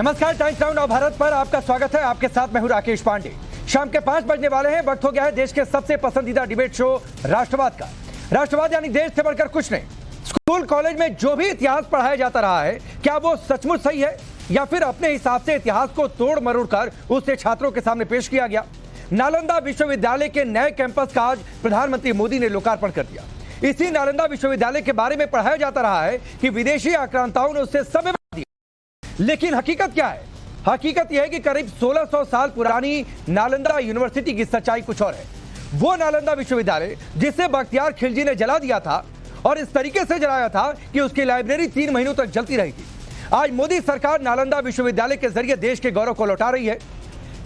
नमस्कार, times now Bharat पर आपका स्वागत है। आपके साथ मैं हूं राकेश पांडे। शाम के 5 बजने वाले हैं। वक्त हो गया है देश के सबसे पसंदीदा डिबेट शो राष्ट्रवाद का। राष्ट्रवाद यानी देश से बढ़कर कुछ नहीं। स्कूल कॉलेज में जो भी इतिहास पढ़ाया जाता रहा है, क्या वो सचमुच सही है या फिर अपने हिसाब से इतिहास को तोड़ मरोड़ कर उसे छात्रों के सामने पेश किया गया? नालंदा विश्वविद्यालय के नए कैंपस का आज प्रधानमंत्री मोदी ने लोकार्पण कर दिया। इसी नालंदा विश्वविद्यालय के बारे में पढ़ाया जाता रहा है कि विदेशी आक्रांताओं ने उससे समय दिया, लेकिन हकीकत क्या है? हकीकत यह है कि करीब 1600 साल पुरानी नालंदा यूनिवर्सिटी की सच्चाई कुछ और है। वो नालंदा विश्वविद्यालय जिसे बख्तियार खिलजी ने जला दिया था और इस तरीके से जलाया था कि उसकी लाइब्रेरी 3 महीनों तक जलती रही थी। आज मोदी सरकार नालंदा विश्वविद्यालय के जरिए देश के गौरव को लौटा रही है।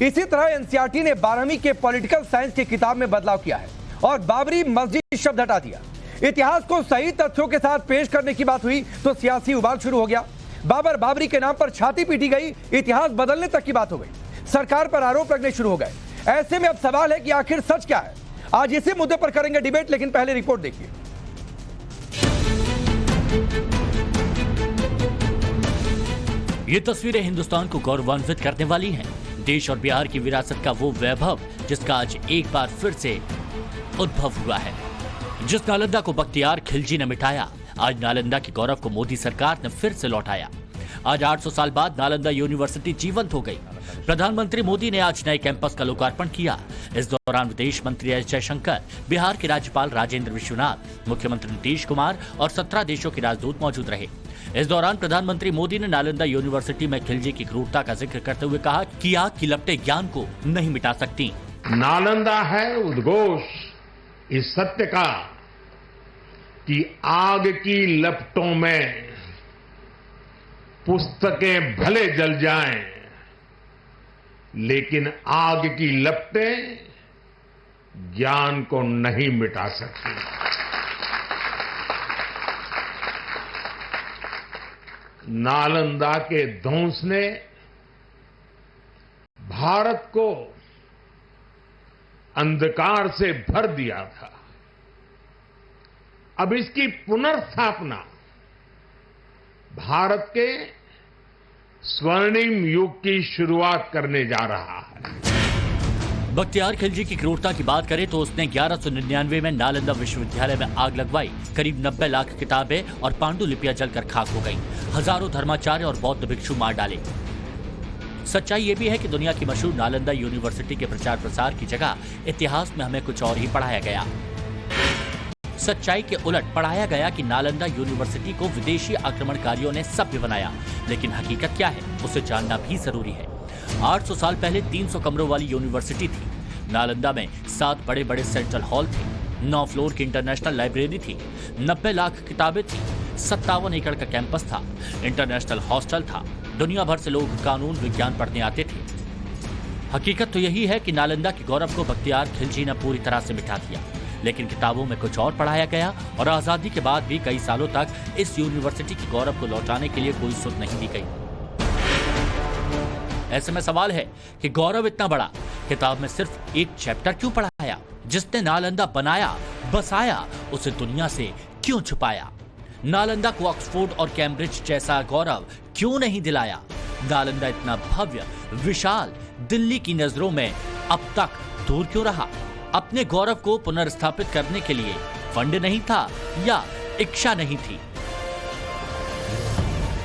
इसी तरह एनसीईआरटी ने 12वीं के पॉलिटिकल साइंस की किताब में बदलाव किया है और बाबरी मस्जिद शब्द हटा दिया। इतिहास को सही तथ्यों के साथ पेश करने की बात हुई तो सियासी उबाल शुरू हो गया। बाबरी के नाम पर छाती पीटी गई, इतिहास बदलने तक की बात हो गई। सरकार पर आरोप लगने शुरू हो गए। ऐसे में अब सवाल है कि आखिर सच क्या है? आज इसी मुद्दे पर करेंगे डिबेट, लेकिन पहले रिपोर्ट देखिए। ये तस्वीरें हिंदुस्तान को गौरवान्वित करने वाली हैं। देश और बिहार की विरासत का वो वैभव जिसका आज एक बार फिर से उद्भव हुआ है। जिस नालंदा को बख्तियार खिलजी ने मिटाया, आज नालंदा के गौरव को मोदी सरकार ने फिर से लौटाया। आज 800 साल बाद नालंदा यूनिवर्सिटी जीवंत हो गई। प्रधानमंत्री मोदी ने आज नए कैंपस का लोकार्पण किया। इस दौरान विदेश मंत्री एस जयशंकर, बिहार के राज्यपाल राजेंद्र विश्वनाथ, मुख्यमंत्री नीतीश कुमार और 17 देशों के राजदूत मौजूद रहे। इस दौरान प्रधानमंत्री मोदी ने नालंदा यूनिवर्सिटी में खिलजी की क्रूरता का जिक्र करते हुए कहा कि आग की लपटें ज्ञान को नहीं मिटा सकती। नालंदा है उद्घोष इस सत्य का कि आग की लपटों में पुस्तकें भले जल जाएं, लेकिन आग की लपटें ज्ञान को नहीं मिटा सकती। नालंदा के ध्वंस ने भारत को अंधकार से भर दिया था। अब इसकी पुनर्स्थापना भारत के स्वर्णिम युग की शुरुआत करने जा रहा है। बख्तियार खिलजी की क्रूरता की बात करें तो उसने 1199 में नालंदा विश्वविद्यालय में आग लगवाई। करीब 90 लाख किताबें और पांडुलिपियां जलकर खाक हो गईं। हजारों धर्माचार्य और बौद्ध भिक्षु मार डाले। सच्चाई ये भी है कि दुनिया की मशहूर नालंदा यूनिवर्सिटी के प्रचार प्रसार की जगह इतिहास में हमें कुछ और ही पढ़ाया गया। सच्चाई के उलट पढ़ाया गया कि नालंदा यूनिवर्सिटी को विदेशी आक्रमणकारियों ने सभ्य बनाया, लेकिन हकीकत क्या है उसे जानना भी जरूरी है। 800 साल पहले 300 कमरों वाली यूनिवर्सिटी थी। नालंदा में 7 बड़े बड़े सेंट्रल हॉल थे, 9 फ्लोर की इंटरनेशनल लाइब्रेरी थी, 90 लाख किताबें थी, 57 एकड़ का कैंपस था, इंटरनेशनल हॉस्टल था। दुनिया भर से लोग कानून विज्ञान पढ़ने आते थे। हकीकत तो यही है कि नालंदा के गौरव को बख्तियार खिलजी ने पूरी तरह से मिटा दिया, लेकिन किताबों में कुछ और पढ़ाया गया और आजादी के बाद भी कई सालों तक इस यूनिवर्सिटी के गौरव को लौटाने के लिए कोई सुध नहीं दी गई। ऐसे में सवाल है कि गौरव इतना बड़ा, किताब में सिर्फ एक चैप्टर क्यों पढ़ाया? जिसने नालंदा बनाया बसाया, उसे दुनिया से क्यों छुपाया? नालंदा को ऑक्सफोर्ड और कैम्ब्रिज जैसा गौरव क्यों नहीं दिलाया? नालंदा इतना भव्य विशाल दिल्ली की नजरों में अब तक दूर क्यों रहा? अपने गौरव को पुनर्स्थापित करने के लिए फंड नहीं था या इच्छा नहीं थी?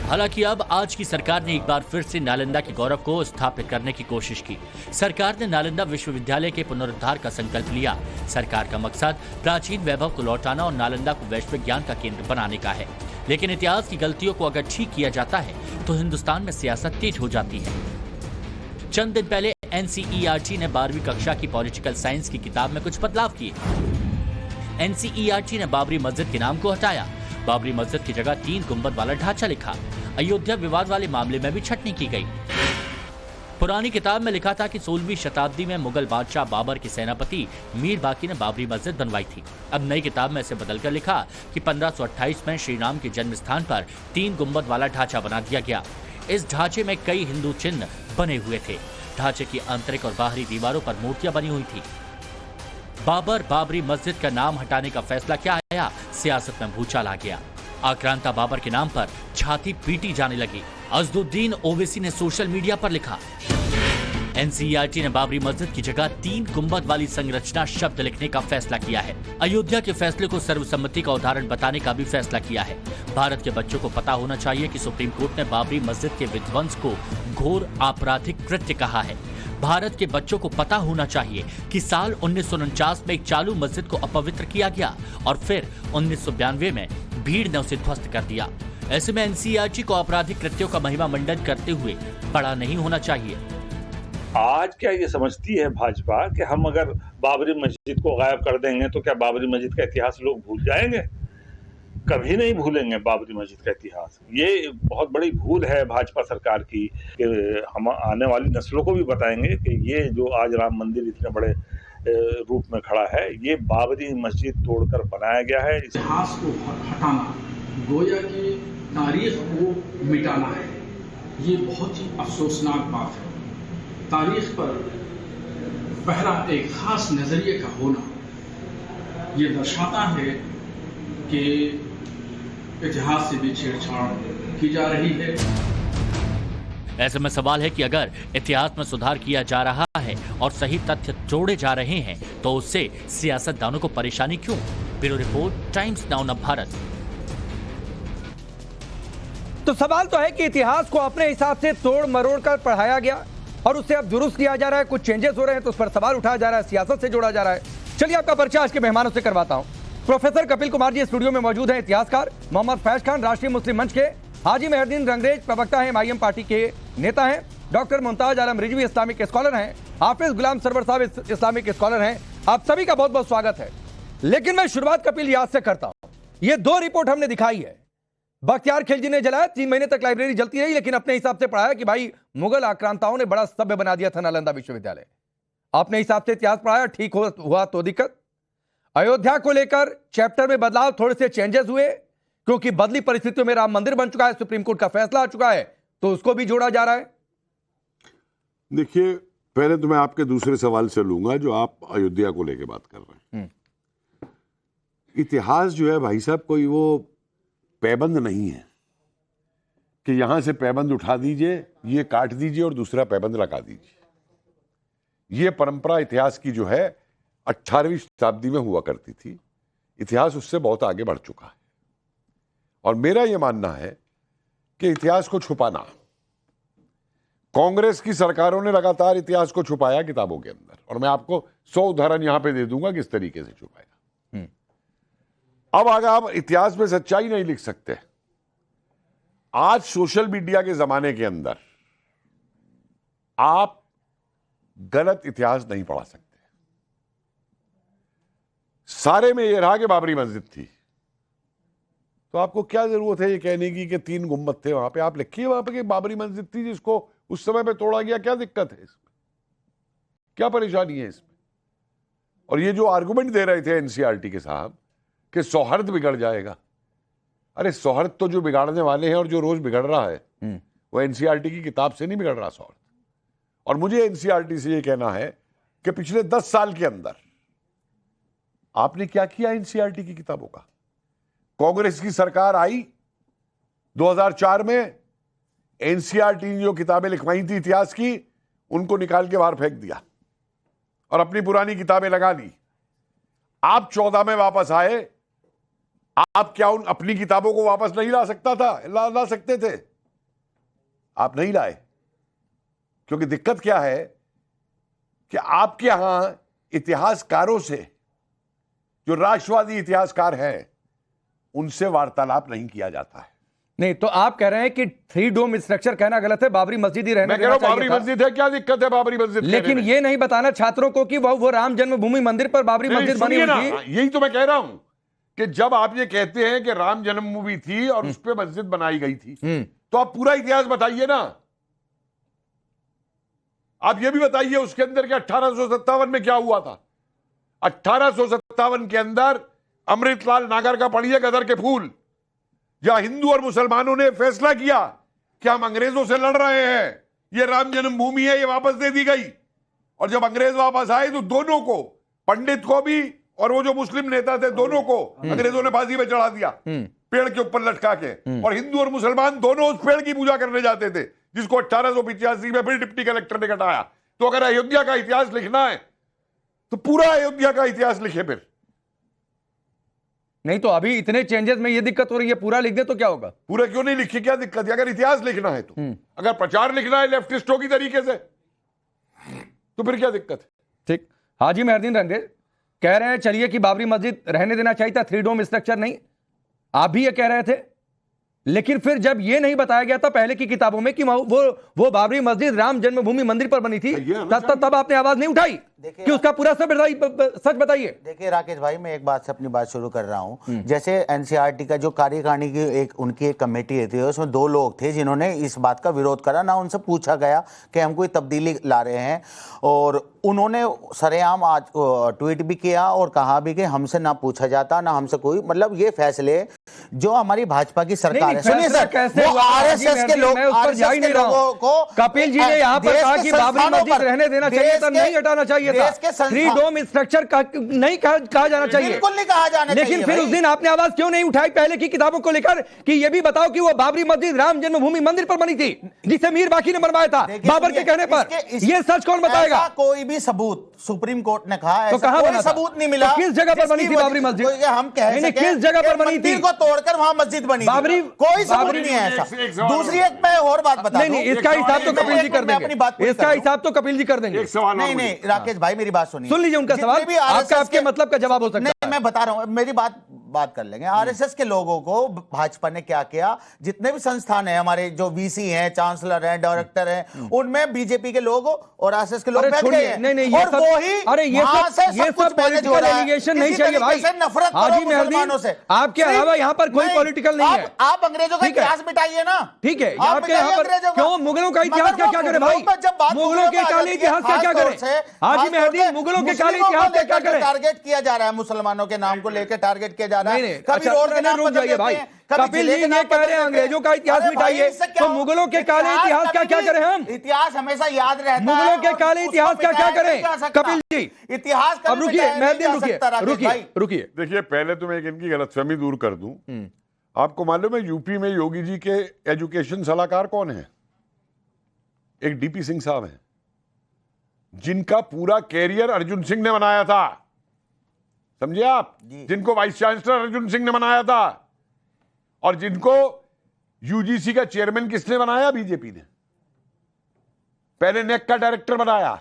हालांकि अब आज की सरकार ने एक बार फिर से नालंदा के गौरव को स्थापित करने की कोशिश की। सरकार ने नालंदा विश्वविद्यालय के पुनरुद्धार का संकल्प लिया। सरकार का मकसद प्राचीन वैभव को लौटाना और नालंदा को वैश्विक ज्ञान का केंद्र बनाने का है। लेकिन इतिहास की गलतियों को अगर ठीक किया जाता है तो हिंदुस्तान में सियासत तेज हो जाती है। चंद दिन पहले एनसीईआरटी ने 12वीं कक्षा की पॉलिटिकल साइंस की किताब में कुछ बदलाव किए। एनसीईआरटी ने बाबरी मस्जिद के नाम को हटाया। बाबरी मस्जिद की जगह 3 गुंबद वाला ढांचा लिखा। अयोध्या विवाद वाले मामले में भी छटनी की गई। पुरानी किताब में लिखा था कि 16वीं शताब्दी में मुगल बादशाह बाबर के सेनापति मीर बाकी ने बाबरी मस्जिद बनवाई थी। अब नई किताब में इसे बदलकर लिखा कि 1528 में श्री राम के जन्म स्थान पर 3 गुंबद वाला ढांचा बना दिया गया। इस ढांचे में कई हिंदू चिन्ह बने हुए थे। ढांचे की आंतरिक और बाहरी दीवारों पर मूर्तियां बनी हुई थी। बाबरी मस्जिद का नाम हटाने का फैसला क्या आया? सियासत में भूचाल आ गया। आक्रांता बाबर के नाम पर छाती पीटी जाने लगी। अज़दुद्दीन ओवैसी ने सोशल मीडिया पर लिखा, एनसीईआरटी ने बाबरी मस्जिद की जगह 3 गुंबद वाली संरचना शब्द लिखने का फैसला किया है। अयोध्या के फैसले को सर्वसम्मति का उदाहरण बताने का भी फैसला किया है। भारत के बच्चों को पता होना चाहिए कि सुप्रीम कोर्ट ने बाबरी मस्जिद के विध्वंस को घोर आपराधिक कृत्य कहा है। भारत के बच्चों को पता होना चाहिए कि साल 1949 में एक चालू मस्जिद को अपवित्र किया गया और फिर 1992 में भीड़ ने उसे ध्वस्त कर दिया। ऐसे में एनसीईआरटी को आपराधिक कृत्यों का महिमा मंडन करते हुए बड़ा नहीं होना चाहिए। आज क्या ये समझती है भाजपा कि हम अगर बाबरी मस्जिद को गायब कर देंगे तो क्या बाबरी मस्जिद का इतिहास लोग भूल जाएंगे? कभी नहीं भूलेंगे बाबरी मस्जिद का इतिहास। ये बहुत बड़ी भूल है भाजपा सरकार की कि हम आने वाली नस्लों को भी बताएंगे कि ये जो आज राम मंदिर इतने बड़े रूप में खड़ा है, ये बाबरी मस्जिद तोड़कर बनाया गया है। इतिहास को हटाना, गोया की तारीख को मिटाना है, ये बहुत ही अफसोसनाक बात है। तारीख पर पहला एक खास नजरिए का होना ये दर्शाता है कि इतिहास से भी छेड़छाड़ की जा रही है। ऐसे में सवाल है कि अगर इतिहास में सुधार किया जा रहा है और सही तथ्य जोड़े जा रहे हैं तो उससे सियासतदानों को परेशानी क्यों? Bureau report, times now Bharat. तो सवाल तो है कि इतिहास को अपने हिसाब से तोड़ मरोड़ कर पढ़ाया गया और उससे अब दुरुस्त किया जा रहा है, कुछ चेंजेस हो रहे हैं तो उस पर सवाल उठाया जा रहा है, सियासत से जोड़ा जा रहा है। चलिए आपका परिचय आज के मेहमानों से करवाता हूं। प्रोफेसर कपिल कुमार जी स्टूडियो में मौजूद हैं, इतिहासकार। मोहम्मद फैज खान राष्ट्रीय मुस्लिम मंच के, हाजी मेहरदीन रंगरेज प्रवक्ता हैं, एमआईएम पार्टी के नेता हैं, डॉक्टर मुमताज आलम रिजवी इस्लामिक स्कॉलर हैं, हाफिज गुलाम सरवर साहब इस्लामिक स्कॉलर हैं। आप सभी का बहुत बहुत स्वागत है। लेकिन मैं शुरुआत कपिल याद से करता हूं। ये 2 रिपोर्ट हमने दिखाई है। बख्तियार खिलजी ने जलाया, 3 महीने तक लाइब्रेरी जलती रही, लेकिन अपने हिसाब से पढ़ाया कि भाई मुगल आक्रांताओं ने बड़ा सभ्य बना दिया था नालंदा विश्वविद्यालय। अपने हिसाब से इतिहास पढ़ाया, ठीक हुआ तो दिक्कत। अयोध्या को लेकर चैप्टर में बदलाव, थोड़े से चेंजेस हुए क्योंकि बदली परिस्थितियों में राम मंदिर बन चुका है, सुप्रीम कोर्ट का फैसला आ चुका है, तो उसको भी जोड़ा जा रहा है। देखिए, पहले तो मैं आपके दूसरे सवाल से लूंगा जो आप अयोध्या को लेकर बात कर रहे हैं। इतिहास जो है भाई साहब कोई वो पैबंद नहीं है कि यहां से पैबंद उठा दीजिए, ये काट दीजिए और दूसरा पैबंद लगा दीजिए। ये परंपरा इतिहास की जो है 18वीं शताब्दी में हुआ करती थी। इतिहास उससे बहुत आगे बढ़ चुका है और मेरा यह मानना है कि इतिहास को छुपाना, कांग्रेस की सरकारों ने लगातार इतिहास को छुपाया किताबों के अंदर, और मैं आपको 100 उदाहरण यहां पे दे दूंगा किस तरीके से छुपाया। अब अगर आप इतिहास में सच्चाई नहीं लिख सकते, आज सोशल मीडिया के जमाने के अंदर आप गलत इतिहास नहीं पढ़ा सकते। सारे में यह रहा कि बाबरी मस्जिद थी, तो आपको क्या जरूरत है ये कहने की कि 3 गुंबद थे वहां पे? आप लिखिए वहां पे कि बाबरी मस्जिद थी जिसको उस समय पे तोड़ा गया। क्या दिक्कत है इसमें? क्या परेशानी है इसमें? और ये जो आर्गुमेंट दे रहे थे एनसीईआरटी के साहब कि सौहार्द बिगड़ जाएगा, अरे सौहार्द तो जो बिगाड़ने वाले हैं और जो रोज बिगड़ रहा है वो एनसीईआरटी की किताब से नहीं बिगड़ रहा सौहार्द। और मुझे एनसीईआरटी से ये कहना है कि पिछले 10 साल के अंदर आपने क्या किया एनसीईआरटी की किताबों का? कांग्रेस की सरकार आई 2004 में, एनसीईआरटी ने जो किताबें लिखवाई थी इतिहास की, उनको निकाल के बाहर फेंक दिया और अपनी पुरानी किताबें लगा ली। आप 14 में वापस आए, आप क्या उन अपनी किताबों को वापस नहीं ला सकता था? ला सकते थे, आप नहीं लाए। क्योंकि दिक्कत क्या है कि आपके यहां इतिहासकारों से, जो राष्ट्रवादी इतिहासकार हैं, उनसे वार्तालाप नहीं किया जाता है। नहीं तो आप कह रहे हैं कि 3 डोम स्ट्रक्चर कहना गलत है, बाबरी मस्जिद ही रहने मैं कह रहा हूं बाबरी मस्जिद है, क्या दिक्कत है बाबरी मस्जिद? लेकिन ये नहीं बताना छात्रों को कि वो राम जन्मभूमि मंदिर पर बाबरी मस्जिद बनी हुई थी। यही तो मैं कह रहा हूं कि जब आप ये कहते हैं कि राम जन्मभूमि थी और उस पर मस्जिद बनाई गई थी, तो आप पूरा इतिहास बताइए ना। आप ये भी बताइए उसके अंदर कि 1857 में क्या हुआ था। 1857 के अंदर अमृतलाल नागर का पढ़िए गदर के फूल, जहां हिंदू और मुसलमानों ने फैसला किया कि हम अंग्रेजों से लड़ रहे हैं, ये राम जन्मभूमि है, ये वापस दे दी गई। और जब अंग्रेज वापस आए तो दोनों को, पंडित को भी और वो जो मुस्लिम नेता थे, दोनों को अंग्रेजों ने फांसी पे चढ़ा दिया। पेड़ के ऊपर लटका के, और हिंदू और मुसलमान दोनों उस पेड़ की पूजा करने जाते थे, जिसको 1885 में फिर डिप्टी कलेक्टर ने कटाया। तो अगर अयोध्या का इतिहास लिखना है तो पूरा अयोध्या का इतिहास लिखे। फिर नहीं तो अभी इतने चेंजेस में ये दिक्कत हो रही है, पूरा लिख दे तो क्या होगा? पूरा क्यों नहीं लिखे, क्या दिक्कत है? अगर इतिहास लिखना है तो, अगर प्रचार लिखना है लेफ्टिस्टों की तरीके से, तो फिर क्या दिक्कत है? ठीक। हाजी मेहरदीन रंगरेज कह रहे हैं चलिए कि बाबरी मस्जिद रहने देना चाहिए था, 3 डोम स्ट्रक्चर नहीं, आप भी ये कह रहे थे, लेकिन फिर जब ये नहीं बताया गया था पहले की किताबों में कि वो बाबरी मस्जिद राम जन्मभूमि मंदिर पर बनी थी, तब आपने आवाज नहीं उठाई कि उसका पूरा सच बताइए। देखिए राकेश भाई, मैं एक बात से अपनी बात शुरू कर रहा हूं। जैसे एनसीईआरटी का जो कार्यकारिणी की उनकी एक कमेटी थी, उसमें 2 लोग थे जिन्होंने इस बात का विरोध करा। ना उनसे पूछा गया कि हम कोई तब्दीली ला रहे हैं, और उन्होंने सरेआम आज ट्वीट भी किया और कहा भी कि हमसे ना पूछा जाता, ना हमसे कोई, मतलब ये फैसले जो हमारी भाजपा की सरकार है। सुनिए सर, वो आरएसएस के लोग, आरएसएस के लोगों को कपिल जी ने यहाँ पर कहा कि बाबरी मस्जिद रहने देना चाहिए था, नहीं हटाना चाहिए था, 3 डोम स्ट्रक्चर नहीं कहा जाना चाहिए, बिल्कुल नहीं कहा जाना चाहिए। लेकिन फिर उस दिन आपने आवाज क्यों नहीं उठाई पहले की किताबों को लेकर कि ये भी बताओ कि वो बाबरी मस्जिद राम जन्मभूमि मंदिर पर बनी थी, जिसे मीर बाकी ने बनवाया था बाबर के कहने पर? ये सच कौन बताएगा? कोई भी सबूत सुप्रीम कोर्ट ने कहा, तो कहां कोई सबूत नहीं मिला। किस जगह पर बनी थी बाबरी मस्जिद? हम कह सकें किस जगह पर बनी थी? को तोड़कर वहां मस्जिद बनी थी, कोई सबूत नहीं है ऐसा। दूसरी एक मैं और बात बता दूं, इसका हिसाब तो कपिल जी कर देंगे, इसका हिसाब तो कपिल जी कर देंगे। नहीं राकेश भाई, मेरी बात सुनिए, सुन लीजिए उनका सवाल, आपके मतलब का जवाब हो सकता है। नहीं, मैं बता रहा हूं, मेरी बात कर लेंगे। आरएसएस के लोगों को भाजपा ने क्या किया? जितने भी संस्थान हैं हमारे, जो वीसी हैं, चांसलर हैं, डायरेक्टर हैं, उनमें बीजेपी के लोग और आरएसएस के लोग बैठ गए हैं। नहीं, और वही, अरे ये सब पॉलिटिकल एलिगेशन नहीं चाहिए भाई। नफरत हाजी मेहरदीन से आपके अलावा यहाँ पर कोई पॉलिटिकल नहीं है। आप अंग्रेजों का इतिहास मिटाइए ना। ठीक है, आपके यहाँ पर क्यों मुगलों का इतिहास का क्या करें भाई? मुगलों के काले इतिहास का क्या करें? हाजी मेहरदीन, मुगलों के काले इतिहास का क्या करें? टारगेट किया जा रहा है, मुसलमानों के नाम को लेकर टारगेट किया जा रहा है। अच्छा, रुक जाइए भाई, कपिल जी ये कह रहे हैं अंग्रेजों का इतिहास मिटाइए, तो मुगलों के काले इतिहास का क्या करें हम? इतिहास हमेशा याद रहता है। मुगलों के काले इतिहास का क्या करें कपिल जी? इतिहास अब रुकिए मेहरदीन, रुकिए। देखिए, पहले तो मैं इनकी गलतफहमी दूर कर दूं। आपको मालूम है यूपी में योगी जी के एजुकेशन सलाहकार कौन है? एक डीपी सिंह साहब हैं, जिनका पूरा कैरियर अर्जुन सिंह ने बनाया था, समझे आप? जिनको वाइस चांसलर अर्जुन सिंह ने बनाया था, और जिनको यूजीसी का चेयरमैन किसने बनाया? बीजेपी ने। पहले नेक का डायरेक्टर बनाया,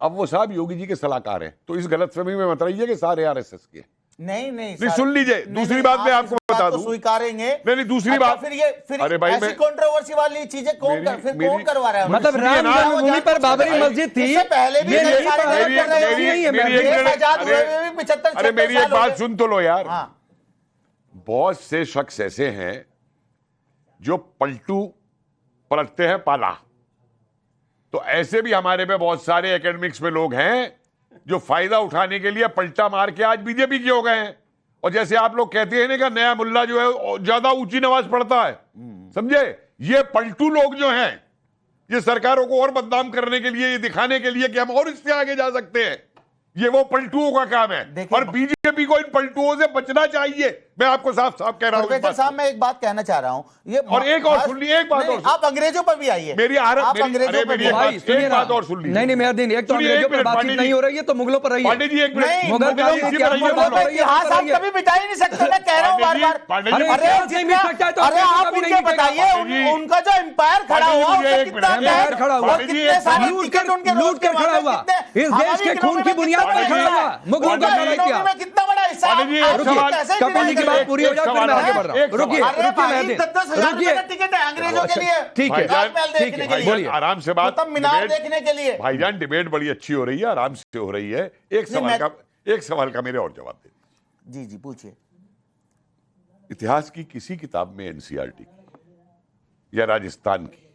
अब वो साहब योगी जी के सलाहकार हैं। तो इस गलतफहमी में मत रहिए कि सारे आरएसएस के। नहीं, सुन लीजिए, दूसरी बात मैं आपको बता दूं, स्वीकारेंगे। नहीं, दूसरी बात, फिर अरे भाई, ऐसी कंट्रोवर्सी वाली चीजें कौन करवा रहा है? मतलब राम जन्मभूमि पर बाबरी मस्जिद थी, पहले भी मेरी एक बात सुन तो लो यार। बहुत से शख्स ऐसे हैं जो पलटते हैं पाला, तो ऐसे भी हमारे में बहुत सारे एकेडमिक्स में लोग हैं जो फायदा उठाने के लिए पलटा मार के आज बीजेपी के हो गए हैं। और जैसे आप लोग कहते हैं ना कि नया मुल्ला जो है ज्यादा ऊंची नमाज पढ़ता है, समझे? ये पलटू लोग जो हैं, ये सरकारों को और बदनाम करने के लिए, ये दिखाने के लिए कि हम और इससे आगे जा सकते हैं, ये वो पलटुओं का काम है। और बीजेपी को इन पलटुओं से बचना चाहिए। मैं आपको साफ साफ कह रहा हूं। प्रोफेसर साहब, मैं एक बात कहना चाह रहा हूं, ये और एक और सुन लीजिए, एक बात और, आप अंग्रेजों पर भी आइए। मेरी एक बात और सुन लीजिए। नहीं मेहरदीन, एक तो अंग्रेजों पर बातचीत नहीं हो रही है, तो मुगलों पर रही है। पांडे जी एक मिनट, मुगल का इतिहास आप कभी मिटा ही नहीं सकते। मैं कह रहा हूं बार बार, अरे आप मुझे बताइए, उनका जो एम्पायर खड़ा हुआ, एम्पायर खड़ा हुआ, लूट कर खड़ा हुआ, इस देश के खून की बुनियाद पर खड़ा हुआ, मुगलों का खड़ा कितना बड़ा हिस्सा। कपिल जी की बात पूरी हो जाए फिर मैं आगे बढ़ रहा हूं। रुकिए टिकट है अंग्रेजों के लिए, ठीक है, बोलिए। आराम से बात, मीनार देखने के लिए। भाईजान डिबेट बड़ी अच्छी हो रही है, आराम से हो रही है। एक सवाल का मेरे और जवाब दे। जी पूछिए। इतिहास की किसी किताब में, एनसीईआरटी की या राजस्थान की,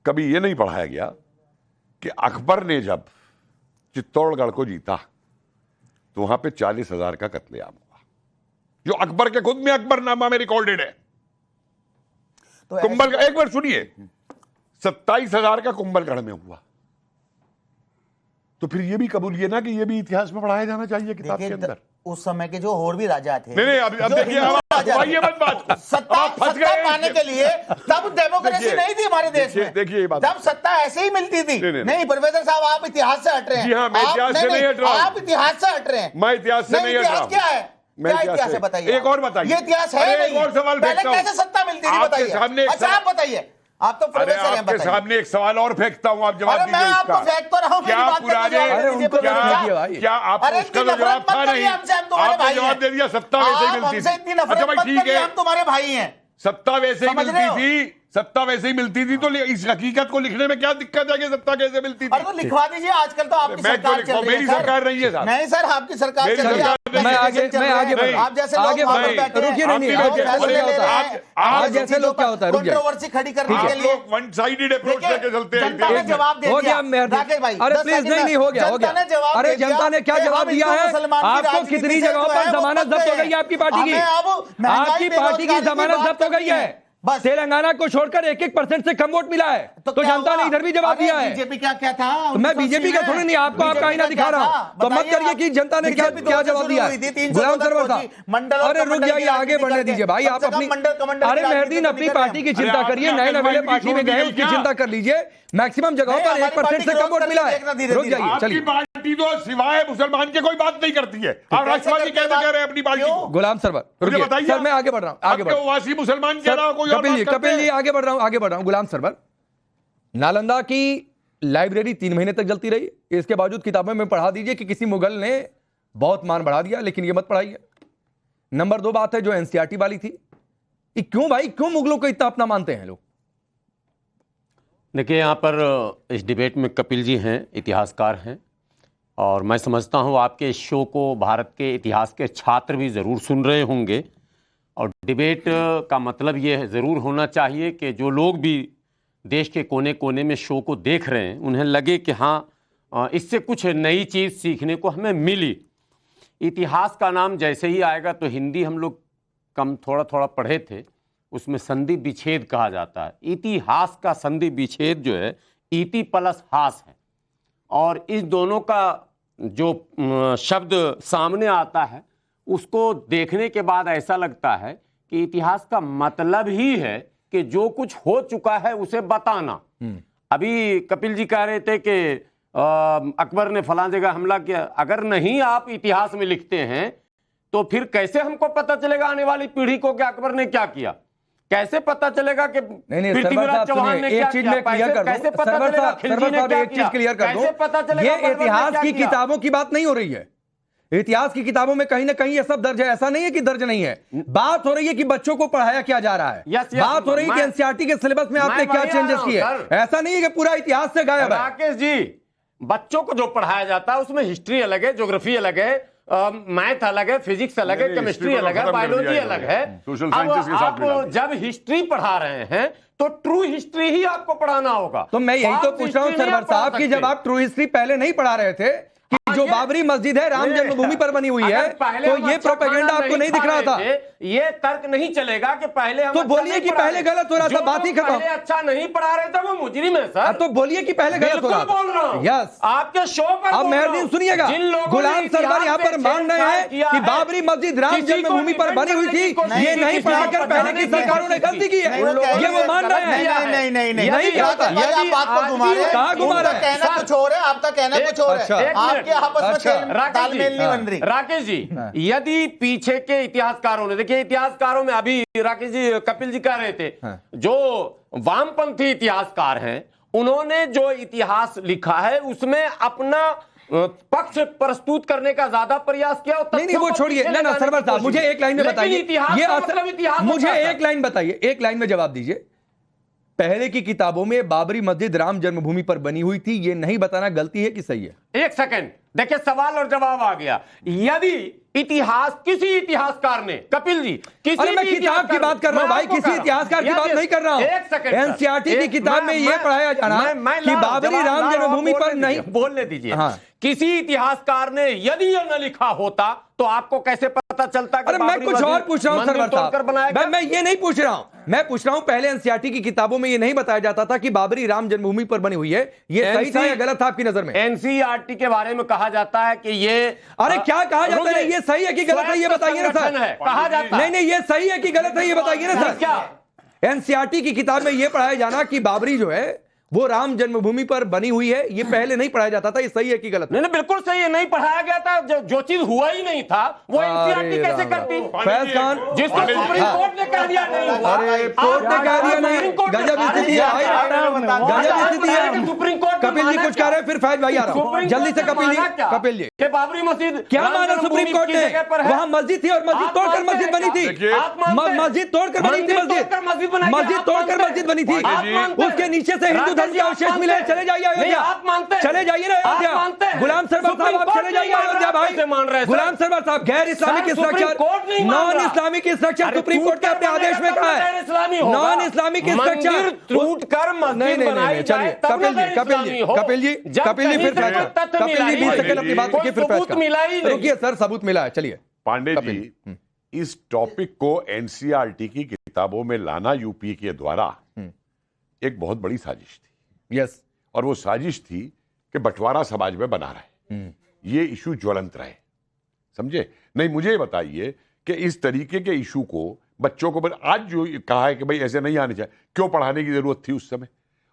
कभी यह नहीं पढ़ाया गया कि अकबर ने जब चित्तौड़गढ़ को जीता तो वहां पे 40,000 का कत्लेआम हुआ, जो अकबर के खुद में अकबरनामा में रिकॉर्डेड है। तो कुंभल का, एक बार सुनिए, 27,000 का कुंभलगढ़ में हुआ। तो फिर ये भी कबूलिए ना कि ये भी इतिहास में पढ़ाया जाना चाहिए किताब के अंदर। उस समय के जो और भी राजा थे, नहीं, अब देखिए, अब ये मत बात को। सत्ता अब फंस गए। पाने के लिए तब डेमोक्रेसी देखिए, नहीं थी हमारे देश में। देखिए ये बात, तब सत्ता ऐसे ही मिलती थी। नहीं। प्रोफेसर साहब, आप इतिहास से हट रहे हैं। जी हाँ, मैं इतिहास से नहीं हट रहा हूं। आप इतिहास से हट रहे हैं। मैं इतिहास से नहीं हट रहा हूं। क्या है? क्या इतिहास है बताइए? एक और बताइए। ये इतिहास है अरे नहीं? एक और सवाल पहले फेंकता हूं। कैसे सत्ता मिलती थी आपके बताइए? सामने एक अच्छा आप बताइए, आप तो अरे प्रोफेसर हैं, आपके बताइए। सामने एक सवाल और फेंकता हूं, आप जवाब अरे मैं दीजिए आपको उसका। फेंक तो रहा हूं, मेरी क्या बात का पुराने, जवाब अरे दीजिए, उनको प्रोफेसर जवाब साहब। दीजिए भाई। क्या आपको अरे उसका इतनी तो जवाब नफरत था मत करिए नहीं? हमसे, हम तुम्हारे आपने भाई जवाब हैं। दे दिया, सत्ता वैसे ही आप मिलती हमसे थी। इतनी नफरत अच्छा भाई मत ठीक करिए, है, हम तुम्हारे भाई हैं। सत्ता वैसे ही समझ रहे हो? मिलती थी, सत्ता वैसे ही मिलती थी, तो इस हकीकत को लिखने में क्या दिक्कत है कि सत्ता कैसे मिलती थी? अरे तो लिखवा दीजिए, आजकल तो आपकी मैं सरकार क्यों चल रही है। मेरी सर। सरकार नहीं है साहब। नहीं सर, आपकी सरकार मेरी चल रही है। सरकार आप नहीं। मैं आगे चल रहे हैं। बढ़- आप जैसे लोग आगे वहां बढ़- पर बैठे हैं। रुकिए, नहीं, नहीं, आप रुकिए, फैसले रुकिए, ले रहे हैं। आप आप जैसे लोग क्या होता है, रुक जाइए। कंट्रोवर्सी खड़ी करने के आप लिए लोग वन साइडेड अप्रोच लेके चलते हैं। जनता ने जवाब दे हो दिया। गया मेहरदी। राकेश भाई, अरे 10 प्लीज, सेकंड नहीं हो गया, हो जनता गया। ने जवाब अरे दे दिया जनता ने क्या कि जवाब हम दिया हिंदू है? मुसलमान की आपको राजनीति कितनी से जगहों जो पर है वो जमानत पक जब्त हो गए गई है आपकी पार्टी की? हमें अब महंगाई, आपकी पार्टी की बेरोजगारी की जमानत बात जब्त हो गई करनी है। बस। तेलंगाना को छोड़कर 1% से कम वोट मिला है, तो क्या जनता ने हुआ? इधर भी जवाब अरे दिया है। बीजेपी क्या क्या था? तो मैं बीजेपी का थोड़ी नहीं, आपको आपका आईना दिखा रहा हूं, तो मत करिए कि जनता ने क्या क्या जवाब दिया है। गुलाम सरवर साहब, अरे रुक जाइए, आगे बढ़ने दीजिए भाई। आप अपनी, अरे मेहरदीन अपनी पार्टी की चिंता करिए, नए नवेले पार्टी में गए, उसकी चिंता कर लीजिए। मैक्सिमम जगहों पर 1% से कम वोट मिला है। रुक जाइए, आपकी चलिए। पार्टी तो सिवाय मुसलमान के कोई बात नहीं करती है। आप राष्ट्रवादी कैसे कह रहे हैं अपनी पार्टी को? गुलाम सरवर, मुझे रुकिए बताइए। सर, मैं आगे बढ़ रहा हूं, आगे बढ़ रहा हूं। वासी मुसलमान के अलावा कोई और कपिल जी, बात करते कपिल जी, हैं? आगे बढ़ रहा हूं, आगे बढ़ रहा हूं। गुलाम सरवर, नालंदा की लाइब्रेरी 3 महीने तक जलती रही, इसके बावजूद किताबों में पढ़ा दीजिए कि किसी मुगल ने बहुत मान बढ़ा दिया, लेकिन ये मत पढ़ाइए। नंबर 2 बात है जो एनसीईआरटी वाली थी, ये क्यों भाई, क्यों मुगलों को इतना अपना मानते हैं लोग? देखिए, यहाँ पर इस डिबेट में कपिल जी हैं, इतिहासकार हैं, और मैं समझता हूँ आपके इस शो को भारत के इतिहास के छात्र भी ज़रूर सुन रहे होंगे। और डिबेट का मतलब ये है, ज़रूर होना चाहिए कि जो लोग भी देश के कोने कोने में शो को देख रहे हैं, उन्हें लगे कि हाँ, इससे कुछ नई चीज़ सीखने को हमें मिली। इतिहास का नाम जैसे ही आएगा, तो हिंदी हम लोग कम थोड़ा थोड़ा पढ़े थे, उसमें संधि विच्छेद कहा जाता है। इतिहास का संधि विच्छेद जो है, इति प्लस हास है, और इस दोनों का जो शब्द सामने आता है, उसको देखने के बाद ऐसा लगता है कि इतिहास का मतलब ही है कि जो कुछ हो चुका है उसे बताना। अभी कपिल जी कह रहे थे कि अकबर ने फलां जगह हमला किया। अगर नहीं आप इतिहास में लिखते हैं, तो फिर कैसे हमको पता चलेगा आने वाली पीढ़ी को कि अकबर ने क्या किया? कैसे पता चलेगा कि नहीं, पृथ्वीराज चौहान ने एक क्या चीज किया? में क्लियर कर कैसे दूं, पता सरवर चलेगा साहब, खिलजी ने क्या एक चीज किया? क्लियर कर कैसे पता दूं, चलेगा ये बर्बर ने इतिहास क्या की किया? किताबों की बात नहीं हो रही है। इतिहास की किताबों में कहीं ना कहीं ये सब दर्ज है, ऐसा नहीं है कि दर्ज नहीं है। बात हो रही है कि बच्चों को पढ़ाया क्या जा रहा है। बात हो रही है कि एनसीईआरटी के सिलेबस में आपने क्या चेंजेस किए। ऐसा नहीं है कि पूरा इतिहास से गायब है। राकेश जी, बच्चों को जो पढ़ाया जाता है उसमें हिस्ट्री अलग है, ज्योग्राफी अलग है, मैथ अलग है, फिजिक्स अलग है, केमिस्ट्री अलग है, बायोलॉजी अलग है। अब आप जब हिस्ट्री पढ़ा रहे हैं, तो ट्रू हिस्ट्री ही आपको पढ़ाना होगा। तो मैं यही तो पूछ रहा हूं सरवर साहब कि जब आप ट्रू हिस्ट्री पहले नहीं पढ़ा रहे थे कि जो बाबरी मस्जिद है राम जन्मभूमि पर बनी हुई है, तो ये प्रोपेगेंडा आपको नहीं दिख रहा था? ये तर्क नहीं चलेगा कि पहले हम तो बोलिए कि पहले गलत हो रहा था, बात ही खत्म। अच्छा नहीं पढ़ा रहे थे वो मुजरिम है सर। तो बोलिए कि पहले गलत हो रहा था। बोल रहा हूं। यस, आपके शो पर अब मेहरदीन सुनिएगा, गुलाम सरवर यहाँ पर मान रहे हैं कि बाबरी मस्जिद राम जन्मभूमि पर बनी हुई थी, ये नहीं पढ़ाकर पहले की सरकारों ने गलती की है, ये वो मान रहे हैं। नहीं कहा घुमा रहे हैं? कहना कुछ और है, आपका कहना कुछ और है, आपके आपस में तालमेल नहीं बन रही। राकेश जी, यदि पीछे के इतिहासकारों ने, देखिए इतिहासकारों में अभी राकेश जी, कपिल जी कह रहे थे, जो वामपंथी इतिहासकार हैं, उन्होंने जो इतिहास लिखा है उसमें अपना पक्ष प्रस्तुत करने का ज्यादा प्रयास किया। नहीं, वो छोड़िए ना सरवर साहब, मुझे एक लाइन में बताइए, ये मुझे एक लाइन बताइए, एक लाइन में जवाब दीजिए। पहले की किताबों में बाबरी मस्जिद राम जन्मभूमि पर बनी हुई थी, ये नहीं बताना गलती है कि सही है? एक सेकंड, देखिए सवाल और जवाब आ गया। यदि इतिहास, किसी इतिहासकार ने, कपिल जी, अरे मैं किताब की बात कर रहा हूं भाई, किसी इतिहासकार की बात नहीं कर रहा हूं। एक सेकंड, एनसीईआरटी की किताब में ये पढ़ाया जाना कि बाबरी राम जन्मभूमि पर नहीं। बोलने दीजिए। हाँ। किसी इतिहासकार ने यदि यह न लिखा होता, तो आपको कैसे पता चलता? अरे मैं कुछ और पूछ रहा हूं सरवर साहब, मैं ये नहीं पूछ रहा हूं, मैं पूछ रहा हूं पहले एनसीईआरटी की किताबों में ये नहीं बताया जाता था कि बाबरी राम जन्मभूमि पर बनी हुई है, ये सही था या गलत था आपकी नजर में? एनसीईआरटी के बारे में कहा जाता है कि ये, अरे क्या कहा जाता है, ये ये सही है कि गलत है, ये बताइए ना सर। कहा जाता है। नहीं, ये सही है कि गलत है, ये बताइए ना सर। क्या एनसीईआरटी की किताब में ये पढ़ाया जाना कि बाबरी जो है वो राम जन्मभूमि पर बनी हुई है, ये पहले नहीं पढ़ाया जाता था, ये सही है कि गलत? नहीं, बिल्कुल सही है, नहीं पढ़ाया गया था। जो चीज हुआ ही नहीं था वो एनसीईआरटी कैसे करती? फैज खान, जिसको सुप्रीम कोर्ट ने कह दिया नहीं हुआ। अरे कोर्ट ने कह दिया नहीं, गजब स्थिति है भाई, गजब स्थिति है। सुप्रीम कोर्ट कपिल जी कुछ कह रहे हैं, फिर फैज भाई आ रहा हूं, जल्दी से कपिल जी। कि बाबरी मस्जिद क्या माना सुप्रीम कोर्ट ने? वहां मस्जिद थी और मस्जिद तोड़कर मस्जिद बनी थी, मस्जिद तोड़कर बनी थी, मस्जिद तोड़कर मस्जिद बनी थी, उसके नीचे से हिंदू धर्म के अवशेष मिले। चले जाइए अयोध्या, आप मानते हैं? चले जाइए ना अयोध्या। गुलाम सरवर साहब आप चले जाइए अयोध्या भाई। गुलाम सरवर साहब, गैर Islamic structure, non Islamic structure supreme court के अपने आदेश में कहा है, नॉन इस्लामिक स्ट्रक्चर टूट कर मस्जिद बनाई जाए। कपिल जी फिर फैसला, कपिल जी 20 सेकंड अपनी बात रखिए, फिर फैसला। रुकिए सर, सबूत मिला है, चलिए। पांडे जी, इस टॉपिक को एनसीईआरटी की किताबों में लाना यूपी के द्वारा एक बहुत बड़ी साजिश थी। यस, और वो साजिश थी कि बंटवारा समाज में बना रहे, ये इशू ज्वलंत रहे, समझे? नहीं, मुझे बताइए कि इस तरीके के इशू को बच्चों को आज जो कहा है कि भाई ऐसे नहीं आने चाहिए, क्यों पढ़ाने की जरूरत थी उस समय?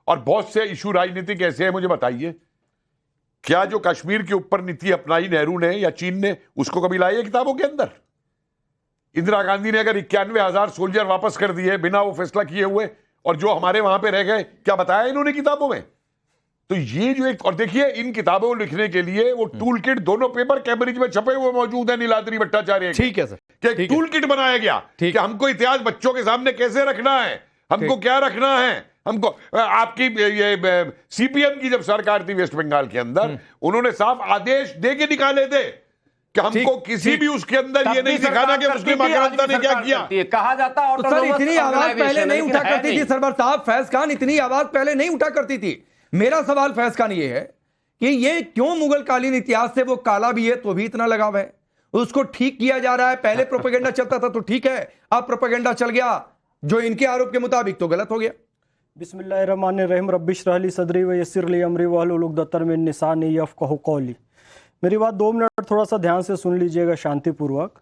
और बहुत से इशू राजनीतिक ऐसे हैं, मुझे बताइए, क्या जो कश्मीर के ऊपर नीति अपनाई नेहरू ने या चीन ने, उसको कभी लाई है किताबों के अंदर? इंदिरा गांधी ने अगर 91,000 सोल्जर वापस कर दिए बिना वो फैसला किए हुए, और जो हमारे वहां पे रह गए, क्या बताया इन्होंने किताबों में? तो ये जो एक, और देखिए इन किताबों को लिखने के लिए वो टूल किट, दोनों पेपर कैम्ब्रिज में छपे हुए मौजूद है नीलाद्री भट्टाचार्य। ठीक है सर, कि एक टूल किट बनाया गया कि हमको इतिहास बच्चों के सामने कैसे रखना है, हमको क्या रखना है, हमको। आपकी ये सीपीएम की जब सरकार थी वेस्ट बंगाल के अंदर, उन्होंने साफ आदेश दे के निकाले थे कि हमको किसी भी उसके अंदर ये नहीं सिखाना कि मुस्लिम आक्रांता ने क्या किया। कहा जाता है तो सर, इतनी आवाज पहले नहीं उठा करती थी सरवर साहब, फैज खान, इतनी आवाज पहले नहीं उठा करती थी। मेरा सवाल फैज खान ये है कि ये क्यों मुगल कालीन इतिहास से वो काला भी है तो भी इतना लगाव है, उसको ठीक किया जा रहा है? पहले प्रोपेगेंडा चलता था तो ठीक है, अब प्रोपेगेंडा चल गया जो इनके आरोप के मुताबिक तो गलत हो गया। बिस्मिल्लाहिर्रहमानिर्रहीम, रब्बिश रहली सदरी व यस्सिर ली अमरी वहलुल उक़दतम मिन लिसानी यफ़क़हू क़ौली। मेरी बात 2 मिनट थोड़ा सा ध्यान से सुन लीजिएगा शांतिपूर्वक।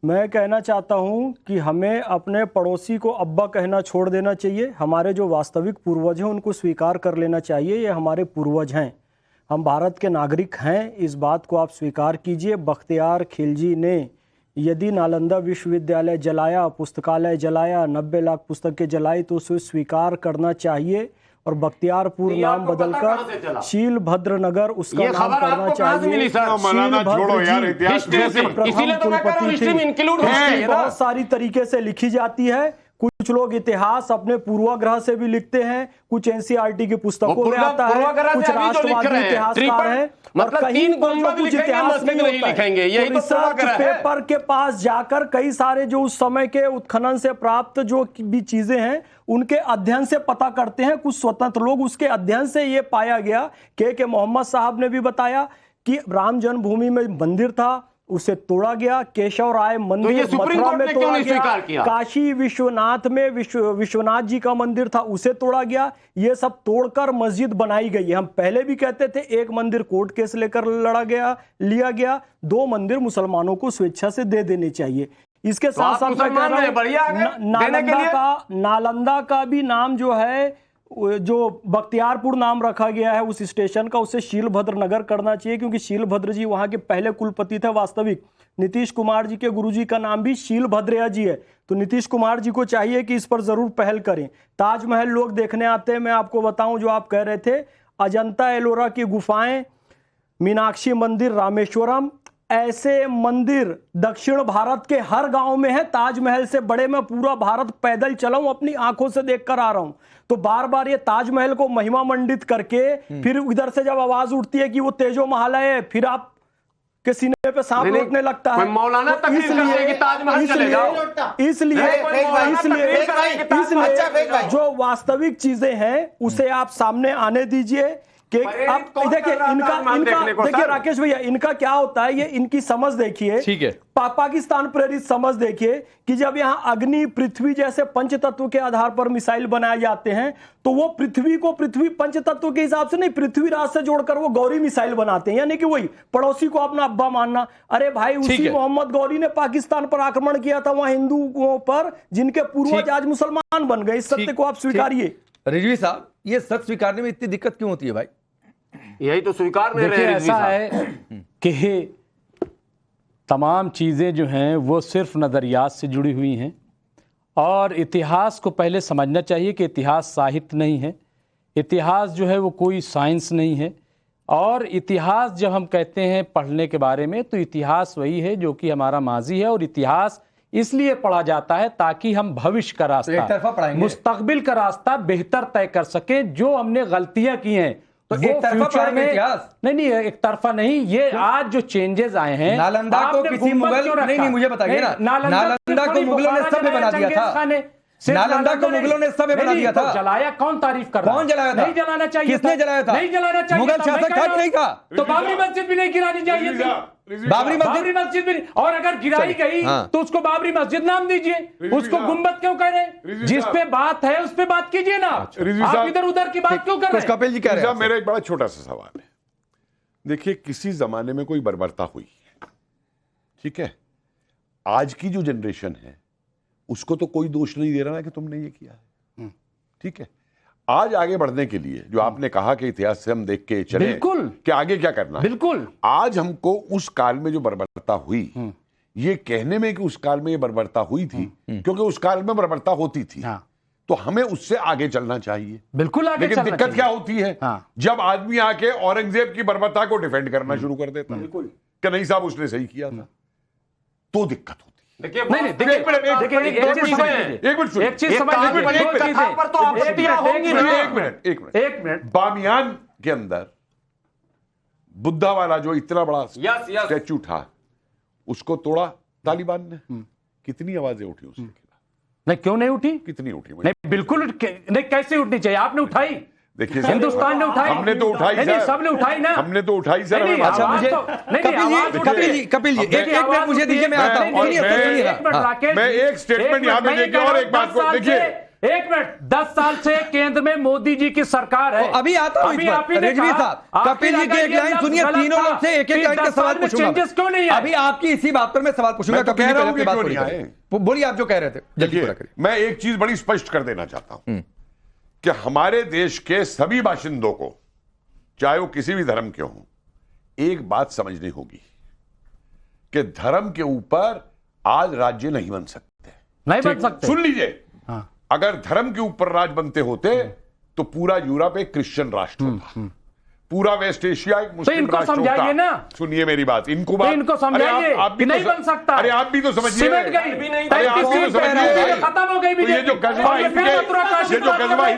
मैं कहना चाहता हूं कि हमें अपने पड़ोसी को अब्बा कहना छोड़ देना चाहिए। हमारे जो वास्तविक पूर्वज हैं उनको स्वीकार कर लेना चाहिए, ये हमारे पूर्वज हैं, हम भारत के नागरिक हैं, इस बात को आप स्वीकार कीजिए। बख्तियार खिलजी ने यदि नालंदा विश्वविद्यालय जलाया, पुस्तकालय जलाया, 90 लाख पुस्तकें जलाई, तो उसे स्वीकार करना चाहिए और बख्तियारपुर नाम बदलकर शील भद्र नगर उसका नाम करना चाहिए। बहुत सारी तरीके से लिखी जाती है, कुछ लोग इतिहास अपने पूर्वाग्रह से भी लिखते हैं, कुछ एनसीईआरटी की पुस्तकों में आता है, कुछ राष्ट्रवादी इतिहासकार हैं, मतलब कहीं पर कुछ इतिहास नहीं लिखेंगे। ये रिसर्च पेपर के पास जाकर कई सारे जो उस समय के उत्खनन से प्राप्त जो भी चीजें हैं उनके अध्ययन से पता करते हैं कुछ स्वतंत्र लोग। उसके अध्ययन से ये पाया गया के मोहम्मद साहब ने भी बताया कि राम जन्मभूमि में मंदिर था, उसे तोड़ा गया। केशव राय मंदिर मथुरा में तोड़ा गया। काशी विश्वनाथ में विश्वनाथ जी का मंदिर था, उसे तोड़ा गया। ये सब तोड़कर मस्जिद बनाई गई है। हम पहले भी कहते थे एक मंदिर कोर्ट केस लेकर लिया गया, 2 मंदिर मुसलमानों को स्वेच्छा से दे देने चाहिए। इसके साथ साथ नालंदा का भी नाम जो है, जो बख्तियारपुर नाम रखा गया है उस स्टेशन का, उसे शीलभद्र नगर करना चाहिए, क्योंकि शीलभद्र जी वहां के पहले कुलपति थे। वास्तविक नीतीश कुमार जी के गुरुजी का नाम भी शीलभद्रया जी है, तो नीतीश कुमार जी को चाहिए कि इस पर जरूर पहल करें। ताजमहल लोग देखने आते हैं, मैं आपको बताऊं जो आप कह रहे थे, अजंता एलोरा की गुफाएं, मीनाक्षी मंदिर, रामेश्वरम, ऐसे मंदिर दक्षिण भारत के हर गांव में है। ताजमहल से बड़े मैं पूरा भारत पैदल चला हूं, अपनी आंखों से देखकर आ रहा हूं। तो बार बार ये ताजमहल को महिमा मंडित करके फिर इधर से जब आवाज उठती है कि वो तेजो महालय है, फिर आप के सीने पे सांप लौटने लगता है। मौलाना इसलिए जो वास्तविक चीजें हैं उसे आप सामने आने दीजिए। कि अब देखिए इनका देखिए राकेश भैया, इनका क्या होता है, ये इनकी समझ देखिए, ठीक है, पाकिस्तान प्रेरित समझ देखिए कि जब यहां अग्नि, पृथ्वी जैसे पंच तत्व के आधार पर मिसाइल बनाए जाते हैं तो वो पृथ्वी को पृथ्वी पंच तत्व के हिसाब से नहीं, पृथ्वराज से जोड़कर वो गौरी मिसाइल बनाते हैं, यानी कि वही पड़ोसी को अपना अब्बा मानना। अरे भाई, उसी मोहम्मद गौरी ने पाकिस्तान पर आक्रमण किया था, वहां हिंदुओं पर, जिनके पूर्वज आज मुसलमान बन गए। इस सत्य को आप स्वीकारिए। रिजवी साहब, ये सच स्वीकारने में इतनी दिक्कत क्यों होती है भाई? यही तो स्वीकार नहीं रहे। ऐसा है कि तमाम चीज़ें जो हैं वो सिर्फ नज़रियात से जुड़ी हुई हैं, और इतिहास को पहले समझना चाहिए कि इतिहास साहित्य नहीं है, इतिहास जो है वो कोई साइंस नहीं है। और इतिहास जब हम कहते हैं पढ़ने के बारे में, तो इतिहास वही है जो कि हमारा माजी है, और इतिहास इसलिए पढ़ा जाता है ताकि हम भविष्य का रास्ता, मुस्तकबिल का रास्ता बेहतर तय कर सकें। जो हमने गलतियां की हैं तो एक तरफा में नहीं, एक तरफा नहीं, ये आज जो चेंजेस आए हैं, नालंदा को किसी मुगल नहीं, मुझे बताइए ना, नालंदा को मुगलों ने सभ्य बना दिया था, नालंदा को मुगलों ने सभ्य बना दिया था। जलाया कौन? तारीफ कर रहा है? कौन जलाया था? नहीं जलाना चाहिए। किसने जलाया था? नहीं जलाना चाहिए। मुगल शासक था कि नहीं था? तो बाबरी मस्जिद भी नहीं गिरानी चाहिए थी। बाबरी मस्जिद भी, और अगर गिराई गई तो उसको बाबरी मस्जिद नाम दीजिए, उसको गुंबद क्यों कह रहे? जिस पे बात है उस पे बात कीजिए ना, आप इधर उधर की बात क्यों कर रहे हैं? कपिल जी कह रहे हैं। मेरा एक बड़ा छोटा सा सवाल है। देखिए, किसी जमाने में कोई बर्बरता हुई, ठीक है, आज की जो जनरेशन है उसको तो कोई दोष नहीं दे रहा ना कि तुमने ये किया है, ठीक है। आज आगे बढ़ने के लिए जो आपने कहा कि इतिहास से हम देख के चले बिल्कुल कि आगे क्या करना है, बिल्कुल। आज हमको उस काल में जो बर्बरता हुई, ये कहने में कि उस काल में ये बर्बरता हुई थी, क्योंकि उस काल में बर्बरता होती थी, तो हमें उससे आगे चलना चाहिए। बिल्कुल आगे। लेकिन दिक्कत क्या होती है, जब आदमी आके औरंगजेब की बर्बरता को डिफेंड करना शुरू कर देता है कि नहीं साहब उसने सही किया था, तो दिक्कत होती है। देखिए, एक मिनट, बामियान के अंदर बुद्धा वाला जो इतना बड़ा स्टैचू था, उसको तोड़ा तालिबान ने। कितनी आवाजें उठी उसके खिलाफ? नहीं, क्यों नहीं उठी? कितनी उठी? नहीं, बिल्कुल नहीं। कैसे उठनी चाहिए? आपने उठाई? देखिए, हिंदुस्तान ने उठाई, हमने तो उठाई सर, सबने उठाई ना, हमने तो उठाई सर। अच्छा, मुझे कपिल जी एक मिनट मुझे दीजिए, मैं आता हूं। मैं एक स्टेटमेंट यहाँ पे देखिए, और एक बात को देखिए, एक मिनट। 10 साल से केंद्र में मोदी जी की सरकार है। अभी आता हूं रिजवी साहब, कपिल जी की एक लाइन सुनिए, तीनों लोग से एक एक लाइन का सवाल पूछूंगा। क्यों नहीं? अभी आपकी इसी बात पर मैं सवाल पूछूंगा। कपिल जी पहले बात बोलिए, आप जो कह रहे थे जल्दी पूरा करिए। मैं एक चीज बड़ी स्पष्ट कर देना चाहता हूं कि हमारे देश के सभी बाशिंदों को, चाहे वो किसी भी धर्म के हों, एक बात समझनी होगी कि धर्म के ऊपर आज राज्य नहीं बन सकते। नहीं बन सकते। सुन लीजिए, अगर धर्म के ऊपर राज बनते होते तो पूरा यूरोप एक क्रिश्चियन राष्ट्र होता, पूरा वेस्ट एशिया एक मुस्लिम राष्ट्र होता। ना, सुनिए मेरी बात, इनको समझाइए। आप भी नहीं बन सकता। अरे आप भी तो समझिए, खत्म हो गई। ये जो कस्बा हिंद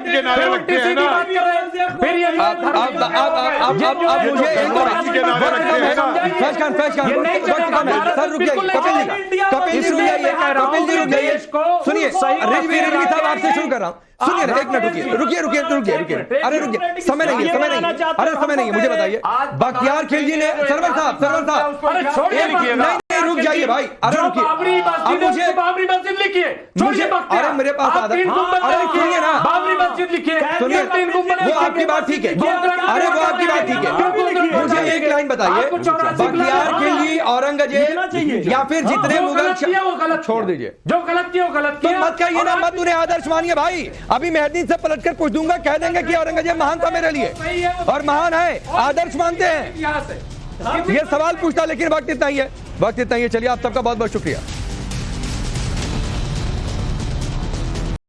के नारे लगते हैं ना, फिर ये मुझे सुनिए, रिजवी साहब आपसे शुरू कर रहा हूं। सुनिए, एक मिनट रुकिए। अरे रुकिए, समय नहीं है। अरे समय नहीं है, मुझे बताइए। बख्तियार खिलजी ने, सरवर साहब नहीं, रुक जाइए भाई। अरे रुकिए, अब मुझे बाबरी मस्जिद लिखिए। अरे मेरे पास अरे सुनिए ना, बाबरी मस्जिद लिखिए। सुनिए, वो आपकी बात ठीक है। अरे वो आपकी बात ठीक है। मुझे एक लाइन बताइए, बख्तियार खिलजी, औरंगजेब या फिर जितने मुगल, छोड़ दीजिए। जो गलत किया वो गलत किया। मत कहिए ना, मत उन्हें आदर्श मानिए भाई। अभी मेहदी से पलटकर पूछ दूंगा, कह देंगे कि औरंगजेब महान था मेरे लिए, और महान है, आदर्श मानते हैं। ये सवाल पूछता, लेकिन वक्त इतना ही है। चलिए, आप सबका बहुत बहुत शुक्रिया।